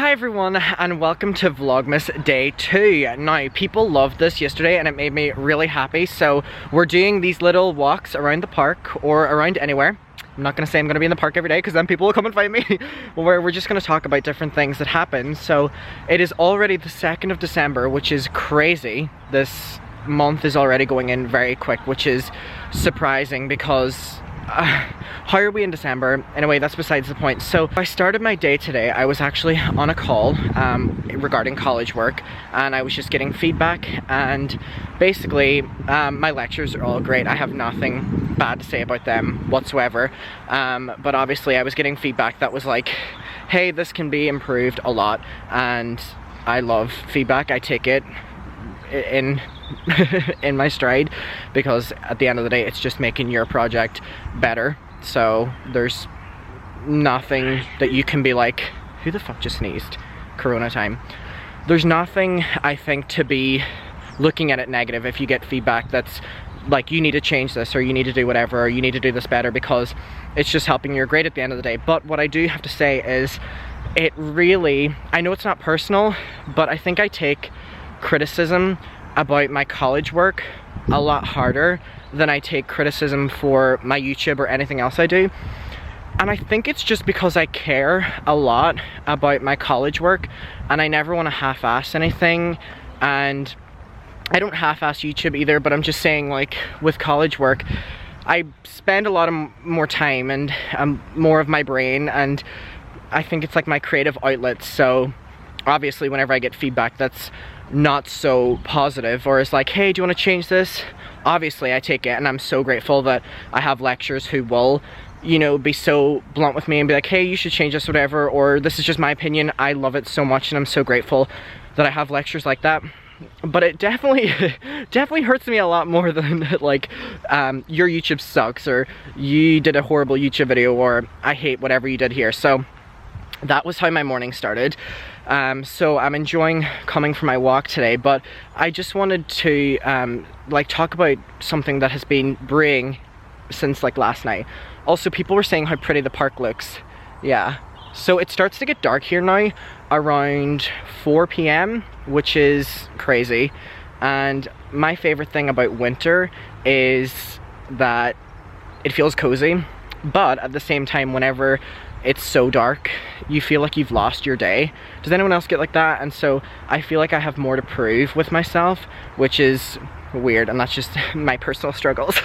Hi everyone and welcome to Vlogmas Day 2. Now, people loved this yesterday and it made me really happy, so we're doing these little walks around the park or around anywhere. I'm not going to say I'm going to be in the park every day because then people will come and find me. Where we're just going to talk about different things that happen. So it is already the 2nd of December, which is crazy. This month is already going in very quick, which is surprising because how are we in December? Anyway, that's besides the point. So I started my day today. I was actually on a call regarding college work, and I was just getting feedback, and basically my lectures are all great. I have nothing bad to say about them whatsoever, but obviously I was getting feedback that was like, hey, this can be improved a lot, and I love feedback. I take it in in my stride, because at the end of the day it's just making your project better. So there's nothing that you can be like, who the fuck just sneezed? Corona time. There's nothing, I think, to be looking at it negative if you get feedback that's like, you need to change this, or you need to do whatever, or you need to do this better, because it's just helping your grade at the end of the day. But what I do have to say is, it really, I know it's not personal, but I think I take criticism about my college work a lot harder than I take criticism for my YouTube or anything else I do. And I think it's just because I care a lot about my college work, and I never want to half-ass anything. And I don't half-ass YouTube either, but I'm just saying, like, with college work, I spend a lot of more time and more of my brain, and I think it's like my creative outlet. So obviously whenever I get feedback that's not so positive, or is like, hey, do you want to change this? Obviously I take it, and I'm so grateful that I have lecturers who will, you know, be so blunt with me and be like, hey, you should change this, whatever, or this is just my opinion. I love it so much, and I'm so grateful that I have lectures like that. But it definitely hurts me a lot more than like, your YouTube sucks, or you did a horrible YouTube video, or I hate whatever you did here. So that was how my morning started. So I'm enjoying coming for my walk today, but I just wanted to like talk about something that has been brewing since like last night. Also, people were saying how pretty the park looks. Yeah, so it starts to get dark here now around 4 p.m, which is crazy. And my favorite thing about winter is that it feels cozy, but at the same time, whenever it's so dark, you feel like you've lost your day. Does anyone else get like that? And so I feel like I have more to prove with myself, which is weird, and that's just my personal struggles.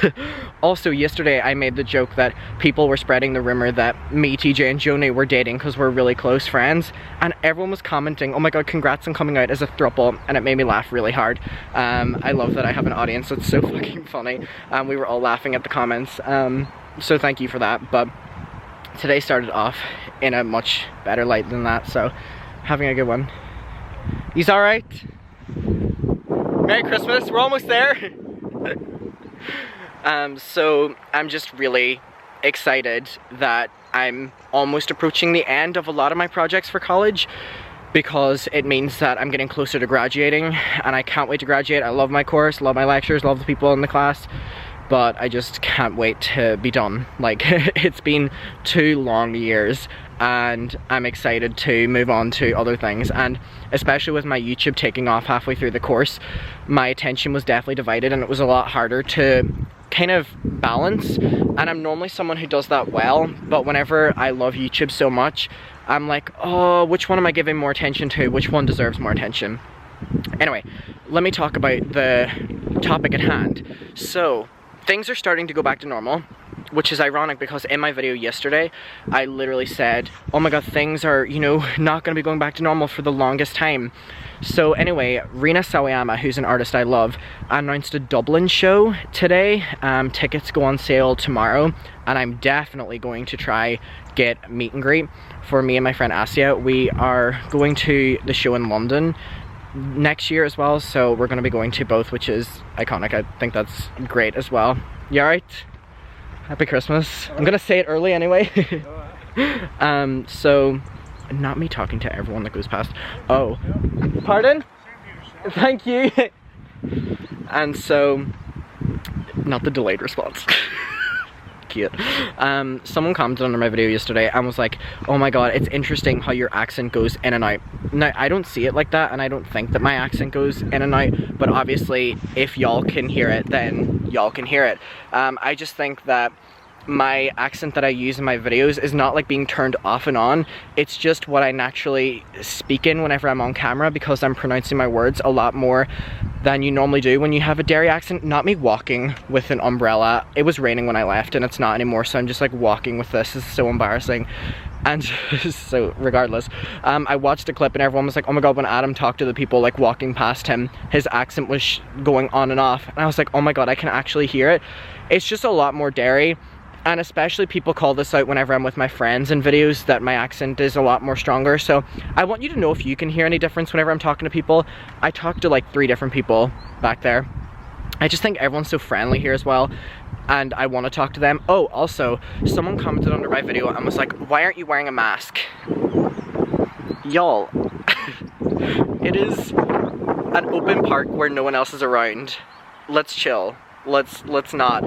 Also, yesterday I made the joke that people were spreading the rumor that me, TJ, and Joni were dating because we're really close friends, and everyone was commenting, oh my god, congrats on coming out as a throuple, and it made me laugh really hard. I love that I have an audience that's so fucking funny. We were all laughing at the comments, so thank you for that. But today started off in a much better light than that, so having a good one. He's alright. Merry Christmas, we're almost there. So I'm just really excited that I'm almost approaching the end of a lot of my projects for college, because it means that I'm getting closer to graduating, and I can't wait to graduate. I love my course, love my lectures, love the people in the class, but I just can't wait to be done. Like, it's been 2 long years, and I'm excited to move on to other things. And especially with my YouTube taking off halfway through the course, my attention was definitely divided, and it was a lot harder to kind of balance. And I'm normally someone who does that well, but whenever I love YouTube so much, I'm like, oh, which one am I giving more attention to? Which one deserves more attention? Anyway, let me talk about the topic at hand. So things are starting to go back to normal, which is ironic because in my video yesterday, I literally said, oh my god, things are, you know, not going to be going back to normal for the longest time. So anyway, Rina Sawayama, who's an artist I love, announced a Dublin show today. Tickets go on sale tomorrow, and I'm definitely going to try get meet and greet for me and my friend Asia. We are going to the show in London next year as well, so we're going to be going to both, which is iconic. I think that's great as well. You alright? Happy Christmas. I'm gonna say it early anyway. So, not me talking to everyone that goes past. Oh, pardon? Thank you. And so, not the delayed response. Cute. Someone commented under my video yesterday and was like, oh my god, it's interesting how your accent goes in and out. Now, I don't see it like that, and I don't think that my accent goes in and out, but obviously if y'all can hear it, then y'all can hear it. I just think that my accent that I use in my videos is not like being turned off and on. It's just what I naturally speak in whenever I'm on camera, because I'm pronouncing my words a lot more than you normally do when you have a Derry accent. Not me walking with an umbrella. It was raining when I left and it's not anymore, so I'm just like walking with this. It's so embarrassing. And so regardless, I watched a clip and everyone was like, oh my god, when Adam talked to the people like walking past him, his accent was going on and off, and I was like, oh my god, I can actually hear it. It's just a lot more Derry. And especially people call this out whenever I'm with my friends in videos, that my accent is a lot more stronger. So I want you to know if you can hear any difference whenever I'm talking to people. I talked to like 3 different people back there. I just think everyone's so friendly here as well, and I want to talk to them. Oh, also, someone commented under my video and was like, why aren't you wearing a mask? Y'all, it is an open park where no one else is around. Let's chill. Let's not.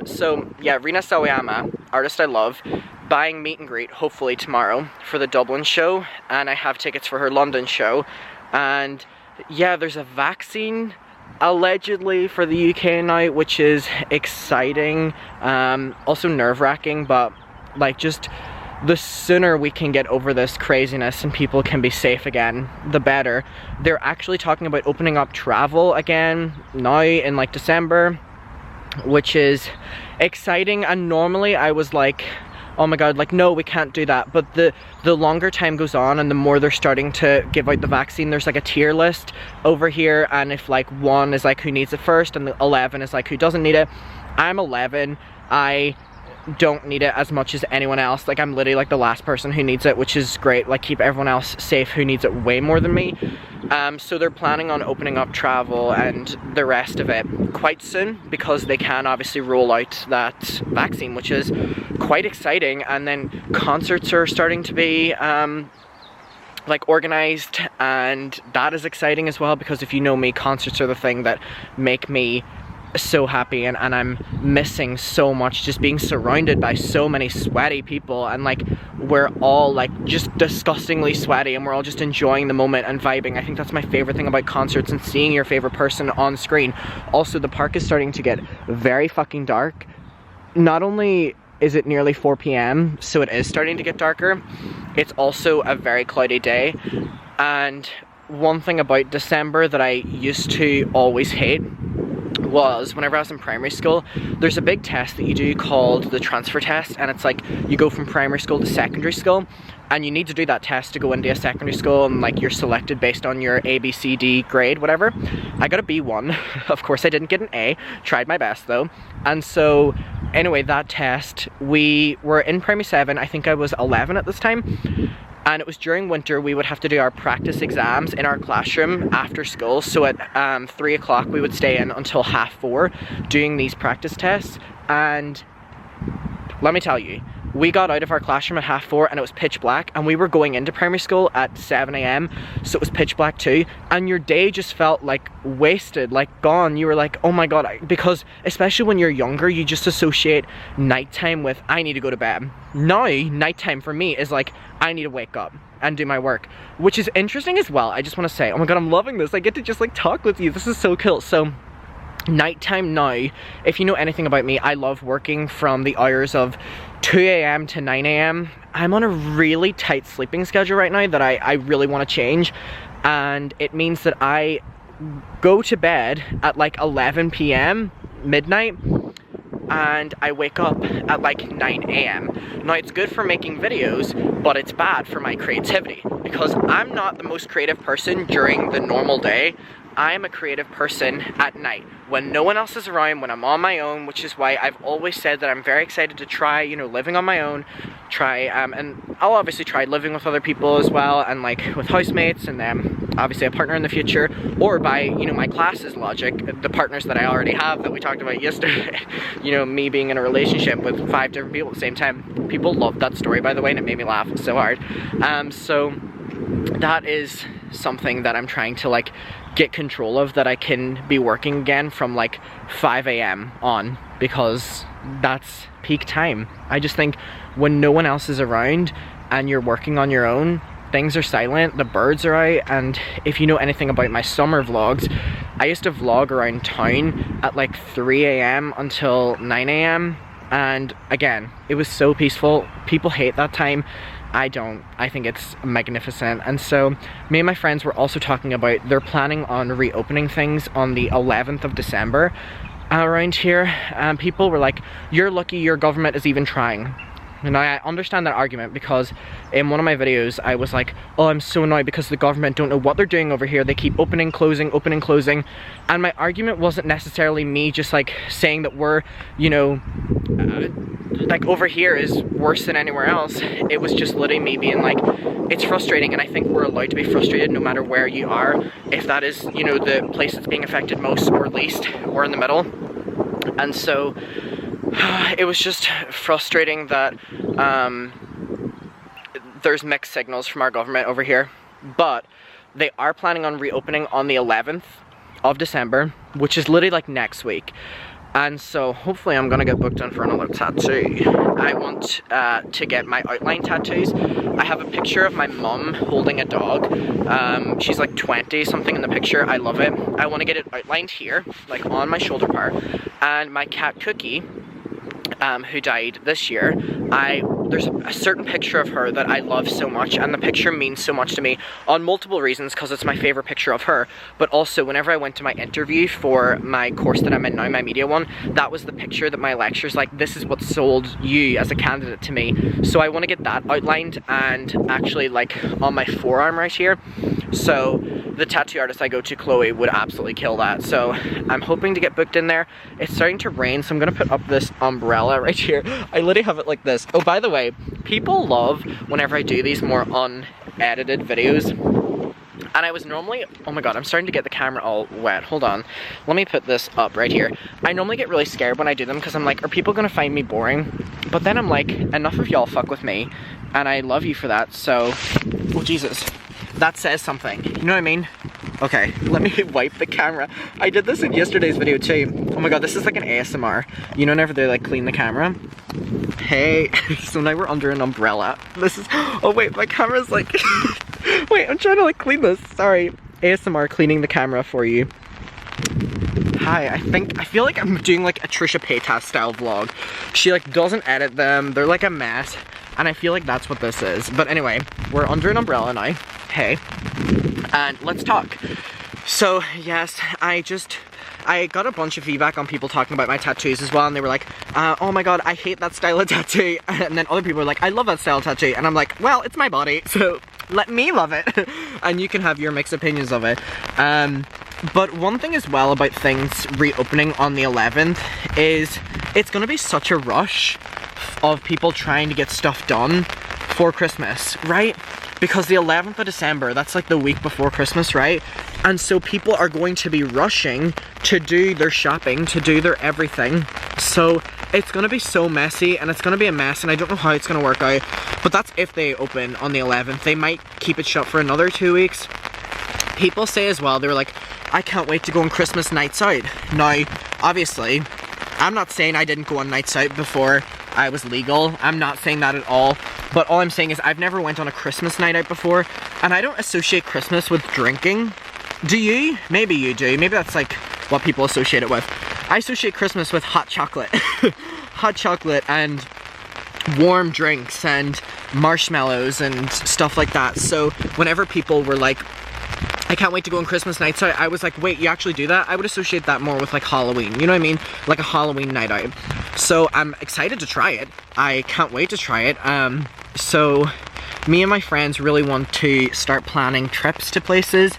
So yeah, Rina Sawayama, artist I love, buying meet and greet hopefully tomorrow for the Dublin show, and I have tickets for her London show. And yeah, there's a vaccine allegedly for the UK now, which is exciting, also nerve-wracking, but like, just the sooner we can get over this craziness and people can be safe again, the better. They're actually talking about opening up travel again now in like December, which is exciting. And normally I was like, oh my god, like no, we can't do that. But the longer time goes on and the more they're starting to give out the vaccine, there's like a tier list over here, and if like 1 is like who needs it first and the 11 is like who doesn't need it. I'm 11. I don't need it as much as anyone else. Like, I'm literally like the last person who needs it, which is great. Like, keep everyone else safe who needs it way more than me. So they're planning on opening up travel and the rest of it quite soon, because they can obviously roll out that vaccine, which is quite exciting. And then concerts are starting to be like organized, and that is exciting as well, because if you know me, concerts are the thing that make me so happy, and I'm missing so much just being surrounded by so many sweaty people, and like we're all like just disgustingly sweaty and we're all just enjoying the moment and vibing. I think that's my favorite thing about concerts, and seeing your favorite person on screen. Also, the park is starting to get very fucking dark. Not only is it nearly 4 p.m, so it is starting to get darker, it's also a very cloudy day. And one thing about December that I used to always hate was whenever I was in primary school, there's a big test that you do called the transfer test, and it's like you go from primary school to secondary school, and you need to do that test to go into a secondary school, and like you're selected based on your A, B, C, D grade, whatever. I got a B1. Of course I didn't get an A, tried my best though. And so anyway, that test, we were in primary 7, I think I was 11 at this time, and it was during winter. We would have to do our practice exams in our classroom after school. So at 3 o'clock we would stay in until 4:30 doing these practice tests. And let me tell you, we got out of our classroom at 4:30 and it was pitch black, and we were going into primary school at 7 a.m, so it was pitch black too, and your day just felt like wasted, like gone. You were like, oh my god, because especially when you're younger, you just associate nighttime with I need to go to bed. Now nighttime for me is like I need to wake up and do my work, which is interesting as well. I just want to say, oh my god, I'm loving this. I get to just like talk with you. This is so cool. So nighttime now, if you know anything about me, I love working from the hours of 2 a.m. to 9 a.m. I'm on a really tight sleeping schedule right now that I really want to change, and it means that I go to bed at like 11 p.m, midnight, and I wake up at like 9 a.m. Now, it's good for making videos, but it's bad for my creativity, because I'm not the most creative person during the normal day. I'm a creative person at night, when no one else is around, when I'm on my own, which is why I've always said that I'm very excited to try, you know, living on my own, and I'll obviously try living with other people as well, and like with housemates, and obviously a partner in the future, or by, you know, my class's logic, the partners that I already have that we talked about yesterday. You know, me being in a relationship with 5 different people at the same time. People loved that story, by the way, and it made me laugh so hard. So that is something that I'm trying to like get control of, that I can be working again from like 5 a.m. on, because that's peak time. I just think when no one else is around and you're working on your own, things are silent, the birds are out. And if you know anything about my summer vlogs, I used to vlog around town at like 3 a.m. until 9 a.m. and again, it was so peaceful. People hate that time. I don't. I think it's magnificent. And so me and my friends were also talking about, they're planning on reopening things on the 11th of December around here, and people were like, you're lucky your government is even trying. And I understand that argument, because in one of my videos I was like, oh, I'm so annoyed because the government don't know what they're doing over here. They keep opening, closing, opening, closing. And my argument wasn't necessarily me just like saying that we're, you know, like over here is worse than anywhere else. It was just literally me being like, it's frustrating, and I think we're allowed to be frustrated no matter where you are. If that is, you know, the place that's being affected most or least, or in the middle. And so it was just frustrating that there's mixed signals from our government over here. But they are planning on reopening on the 11th of December, which is literally like next week. And so hopefully I'm gonna get booked in for another tattoo. I want to get my outline tattoos. I have a picture of my mum holding a dog. She's like 20 something in the picture. I love it. I want to get it outlined here, like on my shoulder part. And my cat Cookie, who died this year, there's a certain picture of her that I love so much, and the picture means so much to me on multiple reasons, because it's my favorite picture of her, but also whenever I went to my interview for my course that I'm in now, my media one, that was the picture that my lecturer's like, this is what sold you as a candidate to me. So I want to get that outlined and actually like on my forearm right here. So the tattoo artist I go to, Chloe, would absolutely kill that. So I'm hoping to get booked in there. It's starting to rain, so I'm gonna put up this umbrella right here. I literally have it like this. Oh, by the way, people love whenever I do these more unedited videos. And I was normally, oh my god, I'm starting to get the camera all wet. Hold on, let me put this up right here. I normally get really scared when I do them, because I'm like, are people gonna find me boring? But then I'm like, enough of y'all fuck with me, and I love you for that. So, oh Jesus, that says something, you know what I mean? Okay, let me wipe the camera. I did this in yesterday's video too. Oh my god, this is like an ASMR. You know whenever they like clean the camera? Hey, so now we're under an umbrella. This is, oh wait, my camera's like, wait, I'm trying to like clean this. Sorry, ASMR cleaning the camera for you. Hi, I feel like I'm doing like a Trisha Paytas style vlog. She like doesn't edit them, they're like a mess. And I feel like that's what this is. But anyway, we're under an umbrella now. Hey, and let's talk. So yes, I got a bunch of feedback on people talking about my tattoos as well, and they were like, oh my god, I hate that style of tattoo. And then other people were like, I love that style of tattoo. And I'm like, well, it's my body, so let me love it. And you can have your mixed opinions of it. But one thing as well about things reopening on the 11th is it's gonna be such a rush of people trying to get stuff done for Christmas, right? Because the 11th of December, that's like the week before Christmas, right? And so people are going to be rushing to do their shopping, to do their everything. So it's gonna be so messy, and it's gonna be a mess, and I don't know how it's gonna work out. But that's if they open on the 11th. They might keep it shut for another 2 weeks. People say as well, they were like, I can't wait to go on Christmas nights out. Now, obviously, I'm not saying I didn't go on nights out before I was legal. I'm not saying that at all. But all I'm saying is I've never went on a Christmas night out before, and I don't associate Christmas with drinking. Do you? Maybe you do. Maybe that's like what people associate it with. I associate Christmas with hot chocolate. Hot chocolate and warm drinks and marshmallows and stuff like that. So whenever people were like, I can't wait to go on Christmas night, so I was like, wait, you actually do that? I would associate that more with like Halloween, you know what I mean? Like a Halloween night out. So I'm excited to try it. I can't wait to try it. So me and my friends really want to start planning trips to places,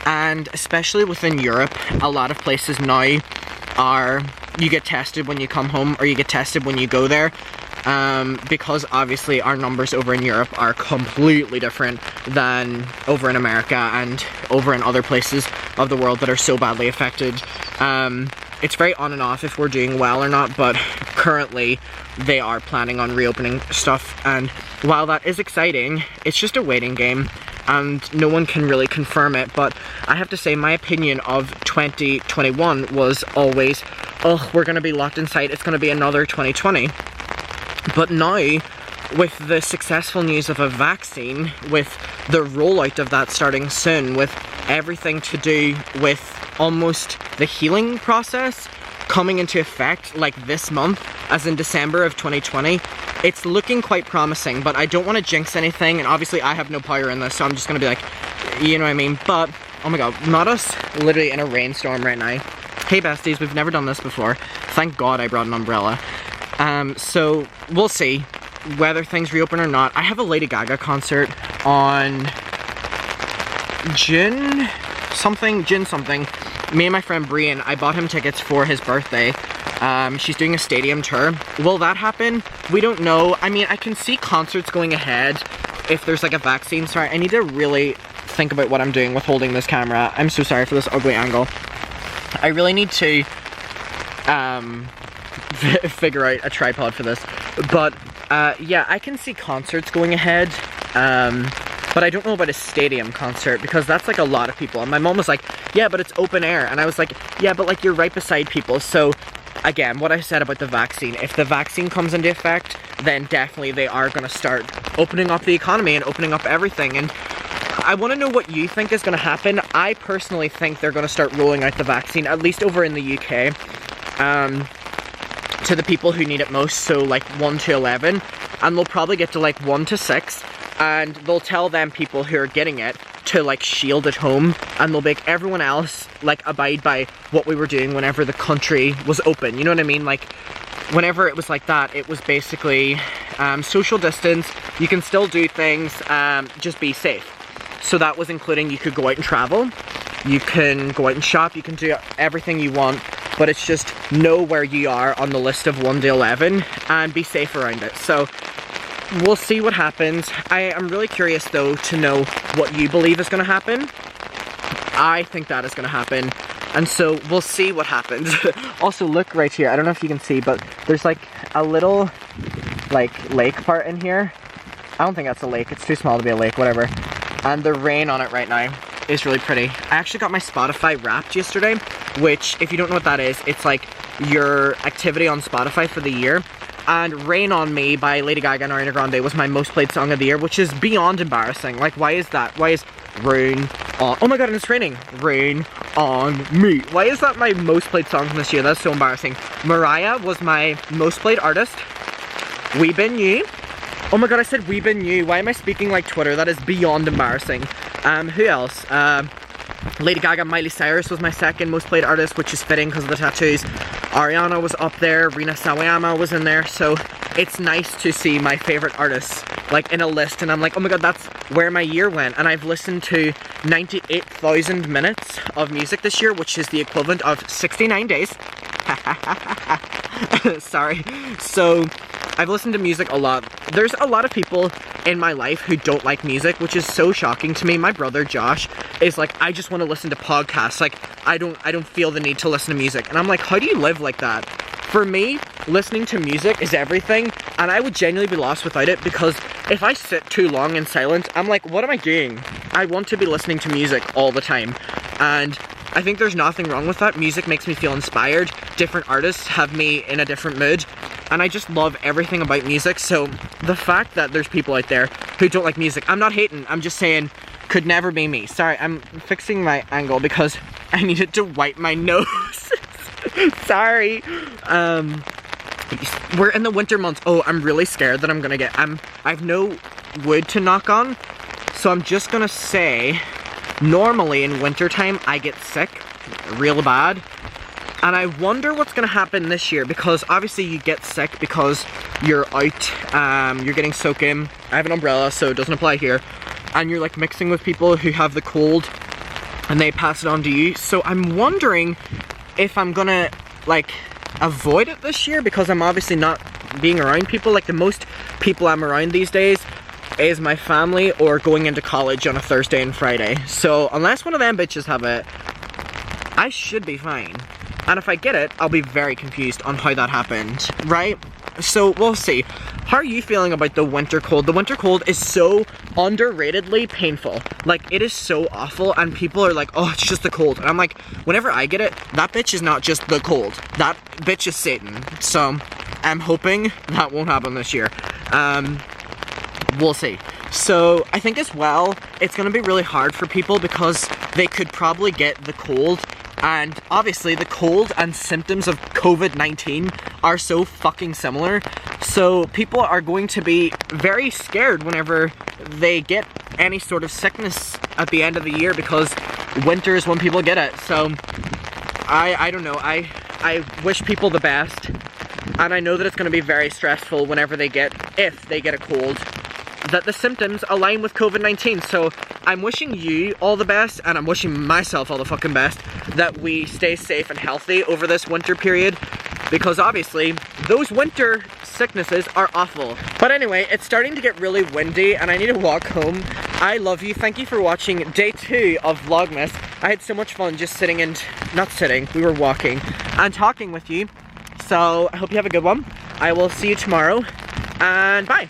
and especially within Europe, a lot of places now are, you get tested when you come home, or you get tested when you go there. Because obviously our numbers over in Europe are completely different than over in America and over in other places of the world that are so badly affected. It's very on and off if we're doing well or not, but currently they are planning on reopening stuff, and while that is exciting, it's just a waiting game. and no one can really confirm it, but I have to say my opinion of 2021 was always, oh, we're gonna be locked inside, it's gonna be another 2020. But now, with the successful news of a vaccine, with the rollout of that starting soon, with everything to do with almost the healing process coming into effect like this month, as in December of 2020, it's looking quite promising. But I don't want to jinx anything, and obviously I have no power in this, so I'm just gonna be like, you know what I mean? But, oh my god, not us literally in a rainstorm right now. Hey besties, we've never done this before. Thank god I brought an umbrella. So we'll see whether things reopen or not. I have a Lady Gaga concert on June something. Me and my friend Brian, I bought him tickets for his birthday. She's doing a stadium tour. Will that happen? We don't know. I mean, I can see concerts going ahead if there's like a vaccine. Sorry, I need to really think about what I'm doing with holding this camera. I'm so sorry for this ugly angle. I really need to figure out a tripod for this. But yeah, I can see concerts going ahead. But I don't know about a stadium concert, because that's like a lot of people. And my mom was like, yeah, but it's open air. And I was like, yeah, but like you're right beside people. So again, what I said about the vaccine, if the vaccine comes into effect, then definitely they are going to start opening up the economy and opening up everything. And I want to know what you think is going to happen. I personally think they're going to start rolling out the vaccine, at least over in the UK, to the people who need it most, so like 1 to 11, and they'll probably get to like 1 to 6, and they'll tell them people who are getting it to like shield at home, and they'll make everyone else like abide by what we were doing whenever the country was open, you know what I mean? Like, whenever it was like that, it was basically social distance, you can still do things, just be safe. So that was including you could go out and travel, you can go out and shop, you can do everything you want, but it's just know where you are on the list of 1 to 11 and be safe around it. So we'll see what happens. I am really curious though to know what you believe is going to happen. I think that is going to happen, and so we'll see what happens. Also, look right here, I don't know if you can see, but there's like a little like lake part in here. I don't think that's a lake, it's too small to be a lake, whatever. And the rain on it right now is really pretty. I actually got my Spotify Wrapped yesterday, which, if you don't know what that is, it's like your activity on Spotify for the year. And Rain on Me by Lady Gaga and Ariana Grande was my most played song of the year, which is beyond embarrassing. Like, why is that? Why is Rain on... Oh my god, and it's raining. Rain on Me. Why is that my most played song from this year? That's so embarrassing. Mariah was my most played artist. We Been You. Oh my god, I said We Been You. Why am I speaking like Twitter? That is beyond embarrassing. Who else? Lady Gaga, Miley Cyrus was my second most played artist, which is fitting because of the tattoos. Ariana was up there, Rina Sawayama was in there, so it's nice to see my favorite artists like in a list, and I'm like, oh my god, that's where my year went. And I've listened to 98,000 minutes of music this year, which is the equivalent of 69 days. Sorry. So I've listened to music a lot. There's a lot of people in my life who don't like music, which is so shocking to me. My brother Josh is like, I just want to listen to podcasts. Like, I don't feel the need to listen to music. And I'm like, how do you live like that? For me, listening to music is everything, and I would genuinely be lost without it, because if I sit too long in silence, I'm like, what am I doing? I want to be listening to music all the time. And I think there's nothing wrong with that. Music makes me feel inspired. Different artists have me in a different mood. And I just love everything about music. So the fact that there's people out there who don't like music, I'm not hating, I'm just saying, could never be me. Sorry, I'm fixing my angle because I needed to wipe my nose. Sorry. We're in the winter months. Oh, I'm really scared that I'm gonna get, I've no wood to knock on. So I'm just gonna say, normally in wintertime, I get sick real bad. And I wonder what's gonna happen this year, because obviously you get sick because you're out, you're getting soaking. I have an umbrella, so it doesn't apply here. And you're like mixing with people who have the cold and they pass it on to you. So I'm wondering if I'm gonna like avoid it this year, because I'm obviously not being around people. Like, the most people I'm around these days is my family or going into college on a Thursday and Friday. So unless one of them bitches have it, I should be fine. And if I get it, I'll be very confused on how that happened, right? So we'll see. How are you feeling about the winter cold? The winter cold is so underratedly painful. Like, it is so awful, and people are like, oh, it's just the cold. And I'm like, whenever I get it, that bitch is not just the cold. That bitch is Satan. So I'm hoping that won't happen this year. We'll see. So I think as well, it's gonna be really hard for people because they could probably get the cold, and obviously the cold and symptoms of COVID-19 are so fucking similar. So people are going to be very scared whenever they get any sort of sickness at the end of the year, because winter is when people get it. So I don't know, I wish people the best, and I know that it's going to be very stressful whenever they get, if they get a cold, that the symptoms align with COVID-19. So I'm wishing you all the best, and I'm wishing myself all the fucking best, that we stay safe and healthy over this winter period, because obviously those winter sicknesses are awful. But anyway, it's starting to get really windy and I need to walk home. I love you. Thank you for watching day 2 of Vlogmas. I had so much fun just sitting and, not sitting, we were walking and talking with you. So I hope you have a good one. I will see you tomorrow, and bye.